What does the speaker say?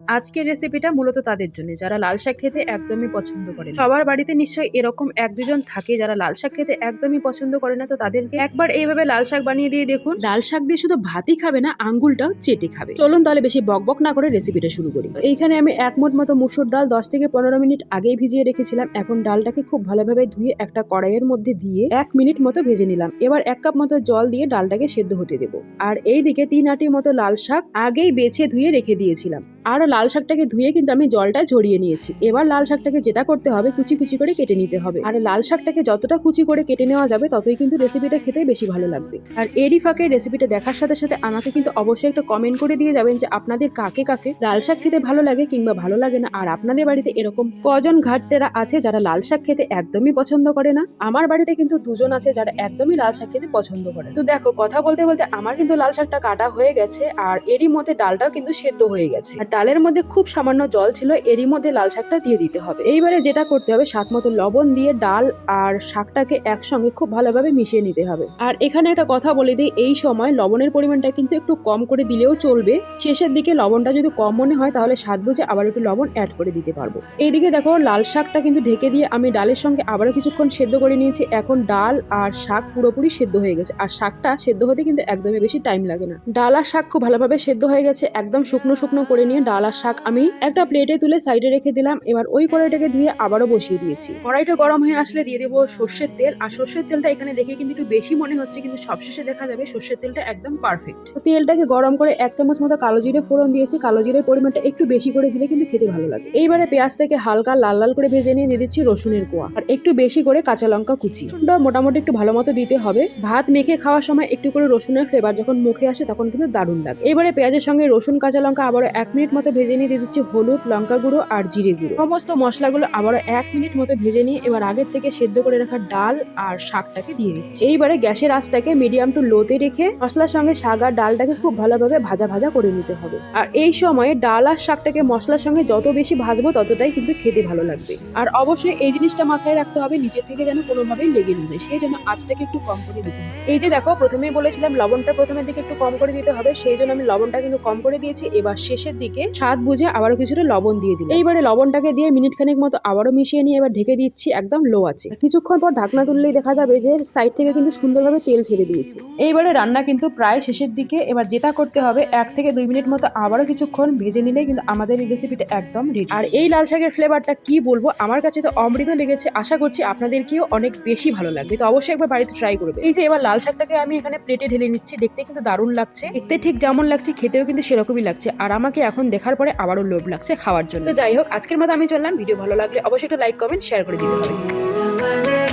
আজকের রেসিপিটা মূলত তাদের জন্য যারা লাল শাক খেতে একদমই পছন্দ করে না। সবার বাড়িতে নিশ্চয়ই এরকম এক দুজন থাকে যারা লাল শাক খেতে একদমই পছন্দ করে না। তো তাদেরকে একবার এইভাবে লাল শাক বানিয়ে দিয়ে দেখুন। লাল শাক দিয়ে শুধু ভাতই খাবে না, আঙ্গুলটাও চেটে খাবে। চলুন তাহলে বেশি বকবক না করে রেসিপিটা শুরু করি। এইখানে আমি 1 মুঠ মতো মুসুর ডাল 10 থেকে 15 মিনিট আগেই ভিজিয়ে রেখেছিলাম। এখন ডালটাকে খুব ভালোভাবে ধুয়ে একটা কড়াইয়ের মধ্যে দিয়ে 1 মিনিট মতো ভেজে নিলাম। এবার 1 কাপ মতো জল দিয়ে ডালটাকে সেদ্ধ হতে দেবো। আর এইদিকে 3 আটি মতো লাল শাক আগেই বেছে ধুয়ে রেখে দিয়েছিলাম। আর লাল শাকটাকে ধুয়ে কিন্তু আমি জলটা ঝরিয়ে নিয়েছি। এবার লাল শাকটাকে যেটা করতে হবে, কুচি কুচি করে কেটে নিতে হবে। আর লাল শাকটাকে যতটা কুচি করে কেটে নেওয়া যাবে ততই কিন্তু রেসিপিটা খেতে বেশি ভালো লাগবে। আর এরই ফাঁকে রেসিপিটা দেখার সাথে সাথে আমাকে কিন্তু অবশ্যই একটা কমেন্ট করে দিয়ে যাবেন যে আপনাদের কাকে কাকে লাল শাক খেতে ভালো লাগে কিংবা ভালো লাগে না। আর আপনাদের বাড়িতে এরকম কজন ঘাটতেরা আছে যারা লাল শাক খেতে একদমই পছন্দ করে না। আমার বাড়িতে কিন্তু 2 জন আছে যারা একদমই লাল শাক খেতে পছন্দ করে। তো দেখো, কথা বলতে বলতে আমার কিন্তু লাল শাকটা কাটা হয়ে গেছে আর এরই মধ্যে ডালটাও কিন্তু সেদ্ধ হয়ে গেছে। আর ডালের মধ্যে খুব সামান্য জল ছিল, এরই মধ্যে লাল শাকটা দিয়ে দিতে হবে। এইবারে যেটা করতে হবে, স্বাদ মতো লবণ দিয়ে ডাল আর শাকটাকে একসঙ্গে খুব ভালোভাবে মিশিয়ে নিতে হবে। আর এখানে একটা কথা বলে দিই, এই সময় লবণের পরিমাণটা কিন্তু একটু কম করে দিলেও চলবে। শেষের দিকে লবণটা যদি কম মনে হয় তাহলে স্বাদ বুঝে আবার একটু লবণ অ্যাড করে দিতে পারবো। এইদিকে দেখো, লাল শাকটা কিন্তু ঢেকে দিয়ে আমি ডালের সঙ্গে আবারও কিছুক্ষণ সেদ্ধ করে নিয়েছি। এখন ডাল আর শাক পুরোপুরি সেদ্ধ হয়ে গেছে। আর শাকটা সেদ্ধ হতে কিন্তু একদমই বেশি টাইম লাগে না। ডাল আর শাক খুব ভালোভাবে সেদ্ধ হয়ে গেছে। একদম শুকনো শুকনো করে নিয়ে ডাল আর শাক আমি একটা প্লেটে তুলে সাইডে রেখে দিলাম। এবার ওই কড়াইটাকে ধুয়ে আবারও বসিয়ে দিয়েছি। কড়াইটা গরম হয়ে আসলে দিয়ে দেবো সর্ষের তেল। আর সর্ষের তেলটা এখানে দেখে কিন্তু একটু বেশি মনে হচ্ছে, কিন্তু সবশেষে দেখা যাবে সর্ষের তেলটা একদম পারফেক্ট। তো তেলটাকে গরম করে 1 চামচ মতো কালো জিরে ফোড়ন দিয়েছি। কালো জিরের পরিমাণটা একটু বেশি করে দিলে কিন্তু খেতে ভালো লাগে। এইবারে পেঁয়াজটাকে হালকা লাল লাল করে ভেজে নিয়ে দিয়ে দিচ্ছি রসুনের কোয়া আর একটু বেশি করে কাঁচা লঙ্কা কুচি। রসুনটা মোটামুটি একটু ভালো মতো দিতে হবে। ভাত মেখে খাওয়ার সময় একটু করে রসুনের ফ্লেভার যখন মুখে আসে তখন কিন্তু দারুণ লাগে। এবারে পেঁয়াজের সঙ্গে রসুন কাঁচা লঙ্কা আবারও 1 মিনিট মতো ভেজে নিয়ে দিয়ে দিচ্ছি হলুদ, লঙ্কা গুঁড়ো আর জিরে গুঁড়ো। সমস্ত মশলাগুলো আবারও 1 মিনিট মতো ভেজে নিয়ে এবার আগের থেকে সেদ্ধ করে রাখা ডাল আর শাকটাকে দিয়ে দিচ্ছি। এইবারে গ্যাসের আঁচটাকে মিডিয়াম টু লোতে রেখে মশলার সঙ্গে শাক আর ডালটাকে খুব ভালোভাবে ভাজা ভাজা করে নিতে হবে। আর এই সময়ে ডাল আর শাকটাকে মশলার সঙ্গে যত বেশি ভাজবো ততটাই কিন্তু খেতে ভালো লাগবে। আর অবশ্যই এই জিনিসটা মাথায় রাখতে হবে, নিচে থেকে যেন কোনোভাবেই লেগে না যায়, সেই জন্য আঁচটাকে একটু কম করে দিতে হবে। এই যে দেখো, প্রথমেই বলেছিলাম লবণটা প্রথমের দিকে একটু কম করে দিতে হবে, সেই জন্য আমি লবণটা কিন্তু কম করে দিয়েছি। এবার শেষের দিকে স্বাদ বুঝে আবারও কিছুটা লবণ দিয়ে দিলাম। এইবারে লবণটাকে দিয়ে মিনিট খানেক মতো আবারও মিশিয়ে নিয়ে এবার ঢেকে দিচ্ছি একদম লো আছে। কিছুক্ষণ পর ঢাকনা তুললেই দেখা যাবে যে সাইড থেকে কিন্তু সুন্দরভাবে তেল ছেড়ে দিয়েছে। এইবারে রান্না কিন্তু প্রায় শেষের দিকে। এবার যেটা করতে হবে, 1 থেকে 2 মিনিট মতো আবারও কিছুক্ষণ ভেজে নিলে কিন্তু আমাদের এই রেসিপিটা একদম রেডি। আর এই লাল শাকের ফ্লেভারটা কি বলবো, আমার কাছে তো অমৃত লেগেছে। আশা করছি আপনাদেরকেও অনেক বেশি ভালো লাগবে। তো অবশ্যই একবার বাড়িতে ট্রাই করবে। এই যে এবার লাল শাকটাকে আমি এখানে প্লেটে ঢেলে নিচ্ছি। দেখতে কিন্তু দারুণ লাগছে, দেখতে ঠিক যেমন লাগছে খেতেও কিন্তু সেরকমই লাগছে। আর আমাকে এখন দেখার পরে আবারও লোভ লাগছে খাওয়ার জন্য। তো যাই হোক, আজকের মতো আমি চললাম। ভিডিও ভালো লাগলে অবশ্যই একটা লাইক, কমেন্ট, শেয়ার করে দিতে হবে।